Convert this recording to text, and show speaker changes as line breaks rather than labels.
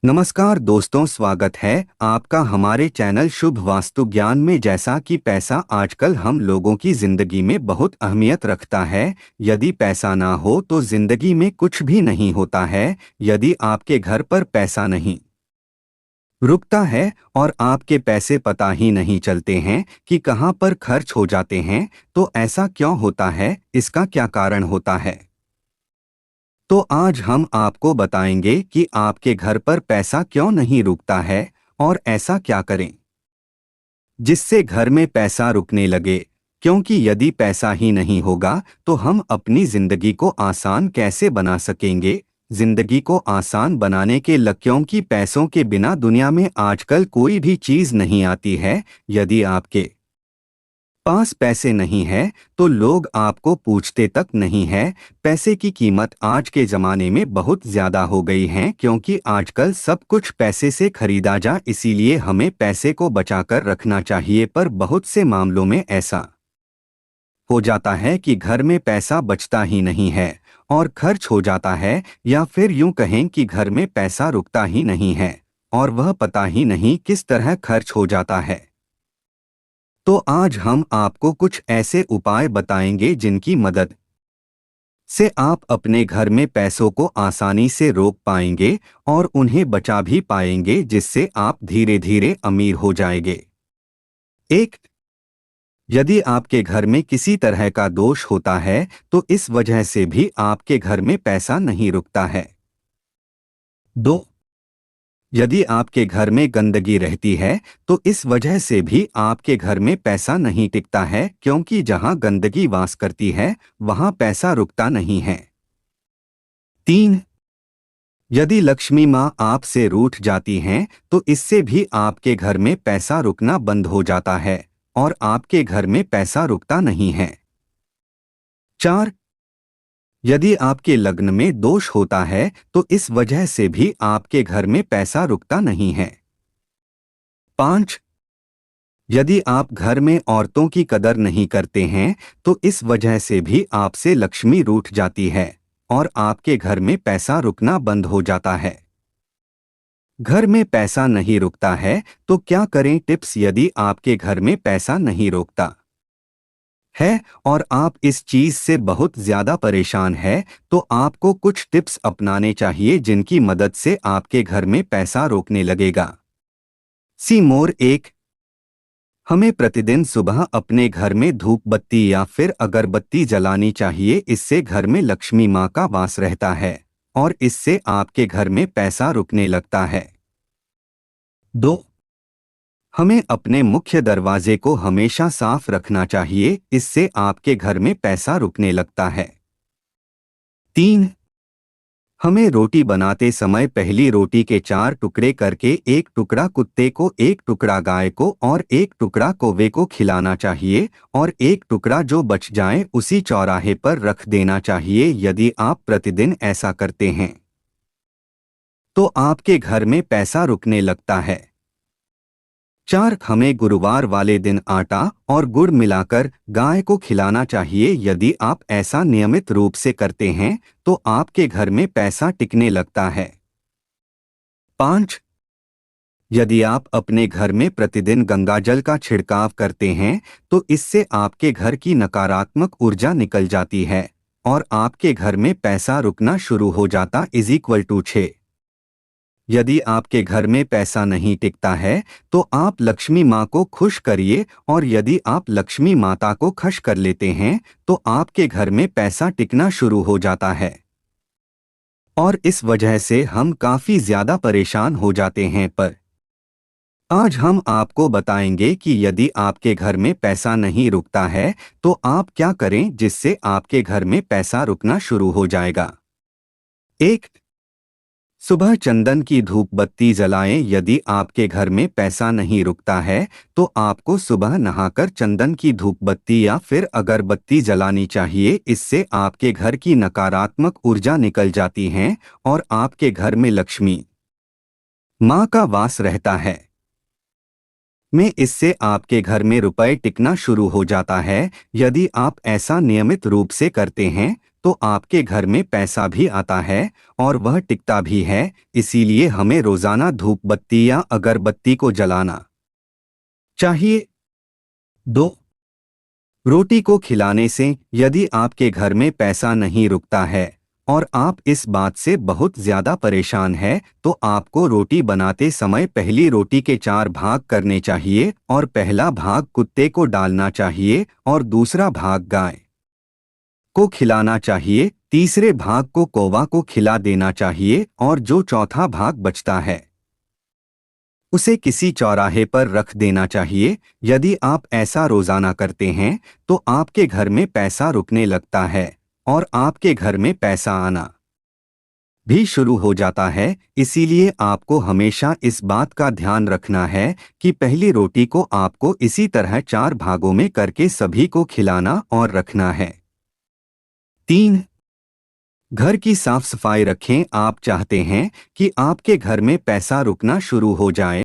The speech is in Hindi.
नमस्कार दोस्तों, स्वागत है आपका हमारे चैनल शुभ वास्तु ज्ञान में। जैसा कि पैसा आजकल हम लोगों की जिंदगी में बहुत अहमियत रखता है। यदि पैसा ना हो तो जिंदगी में कुछ भी नहीं होता है। यदि आपके घर पर पैसा नहीं रुकता है और आपके पैसे पता ही नहीं चलते हैं कि कहाँ पर खर्च हो जाते हैं, तो ऐसा क्यों होता है, इसका क्या कारण होता है। तो आज हम आपको बताएंगे कि आपके घर पर पैसा क्यों नहीं रुकता है और ऐसा क्या करें जिससे घर में पैसा रुकने लगे। क्योंकि यदि पैसा ही नहीं होगा तो हम अपनी जिंदगी को आसान कैसे बना सकेंगे। जिंदगी को आसान बनाने के लिए, क्योंकि पैसों के बिना दुनिया में आजकल कोई भी चीज नहीं आती है। यदि आपके पास पैसे नहीं है तो लोग आपको पूछते तक नहीं है। पैसे की कीमत आज के ज़माने में बहुत ज़्यादा हो गई है, क्योंकि आजकल सब कुछ पैसे से खरीदा जा। इसीलिए हमें पैसे को बचाकर रखना चाहिए, पर बहुत से मामलों में ऐसा हो जाता है कि घर में पैसा बचता ही नहीं है और खर्च हो जाता है, या फिर यूं कहें कि घर में पैसा रुकता ही नहीं है और वह पता ही नहीं किस तरह खर्च हो जाता है। तो आज हम आपको कुछ ऐसे उपाय बताएंगे जिनकी मदद से आप अपने घर में पैसों को आसानी से रोक पाएंगे और उन्हें बचा भी पाएंगे, जिससे आप धीरे धीरे अमीर हो जाएंगे। एक, यदि आपके घर में किसी तरह का दोष होता है तो इस वजह से भी आपके घर में पैसा नहीं रुकता है। दो, यदि आपके घर में गंदगी रहती है तो इस वजह से भी आपके घर में पैसा नहीं टिकता है, क्योंकि जहां गंदगी वास करती है वहां पैसा रुकता नहीं है। तीन, यदि लक्ष्मी माँ आपसे रूठ जाती हैं तो इससे भी आपके घर में पैसा रुकना बंद हो जाता है और आपके घर में पैसा रुकता नहीं है। चार, यदि आपके लग्न में दोष होता है तो इस वजह से भी आपके घर में पैसा रुकता नहीं है। पाँच, यदि आप घर में औरतों की कदर नहीं करते हैं तो इस वजह से भी आपसे लक्ष्मी रूठ जाती है और आपके घर में पैसा रुकना बंद हो जाता है। घर में पैसा नहीं रुकता है तो क्या करें। टिप्स, यदि आपके घर में पैसा नहीं रुकता है और आप इस चीज से बहुत ज्यादा परेशान है, तो आपको कुछ टिप्स अपनाने चाहिए जिनकी मदद से आपके घर में पैसा रोकने लगेगा। सी मोर एक, हमें प्रतिदिन सुबह अपने घर में धूप बत्ती या फिर अगरबत्ती जलानी चाहिए। इससे घर में लक्ष्मी माँ का वास रहता है और इससे आपके घर में पैसा रुकने लगता है। दो, हमें अपने मुख्य दरवाजे को हमेशा साफ रखना चाहिए, इससे आपके घर में पैसा रुकने लगता है। तीन, हमें रोटी बनाते समय पहली रोटी के 4 टुकड़े करके एक टुकड़ा कुत्ते को, एक टुकड़ा गाय को और एक टुकड़ा कौवे को खिलाना चाहिए और एक टुकड़ा जो बच जाए उसी चौराहे पर रख देना चाहिए। यदि आप प्रतिदिन ऐसा करते हैं तो आपके घर में पैसा रुकने लगता है। 4, हमें गुरुवार वाले दिन आटा और गुड़ मिलाकर गाय को खिलाना चाहिए। यदि आप ऐसा नियमित रूप से करते हैं तो आपके घर में पैसा टिकने लगता है। 5, यदि आप अपने घर में प्रतिदिन गंगाजल का छिड़काव करते हैं तो इससे आपके घर की नकारात्मक ऊर्जा निकल जाती है और आपके घर में पैसा रुकना शुरू हो जाता। = 6, यदि आपके घर में पैसा नहीं टिकता है तो आप लक्ष्मी माँ को खुश करिए, और यदि आप लक्ष्मी माता को खुश कर लेते हैं तो आपके घर में पैसा टिकना शुरू हो जाता है और इस वजह से हम काफी ज्यादा परेशान हो जाते हैं। पर आज हम आपको बताएंगे कि यदि आपके घर में पैसा नहीं रुकता है तो आप क्या करें जिससे आपके घर में पैसा रुकना शुरू हो जाएगा। एक, सुबह चंदन की धूप बत्ती जलाएं। यदि आपके घर में पैसा नहीं रुकता है तो आपको सुबह नहाकर चंदन की धूप बत्ती या फिर अगरबत्ती जलानी चाहिए। इससे आपके घर की नकारात्मक ऊर्जा निकल जाती है और आपके घर में लक्ष्मी माँ का वास रहता है। इससे आपके घर में रुपए टिकना शुरू हो जाता है। यदि आप ऐसा नियमित रूप से करते हैं तो आपके घर में पैसा भी आता है और वह टिकता भी है। इसीलिए हमें रोजाना धूप बत्ती या अगरबत्ती को जलाना चाहिए। 2. रोटी को खिलाने से यदि आपके घर में पैसा नहीं रुकता है और आप इस बात से बहुत ज्यादा परेशान हैं, तो आपको रोटी बनाते समय पहली रोटी के 4 भाग करने चाहिए और पहला भाग कुत्ते को डालना चाहिए और दूसरा भाग गाय को खिलाना चाहिए, तीसरे भाग को कौवा को खिला देना चाहिए और जो चौथा भाग बचता है उसे किसी चौराहे पर रख देना चाहिए। यदि आप ऐसा रोजाना करते हैं तो आपके घर में पैसा रुकने लगता है और आपके घर में पैसा आना भी शुरू हो जाता है। इसीलिए आपको हमेशा इस बात का ध्यान रखना है कि पहली रोटी को आपको इसी तरह 4 भागों में करके सभी को खिलाना और रखना है। 3. घर की साफ सफाई रखें। आप चाहते हैं कि आपके घर में पैसा रुकना शुरू हो जाए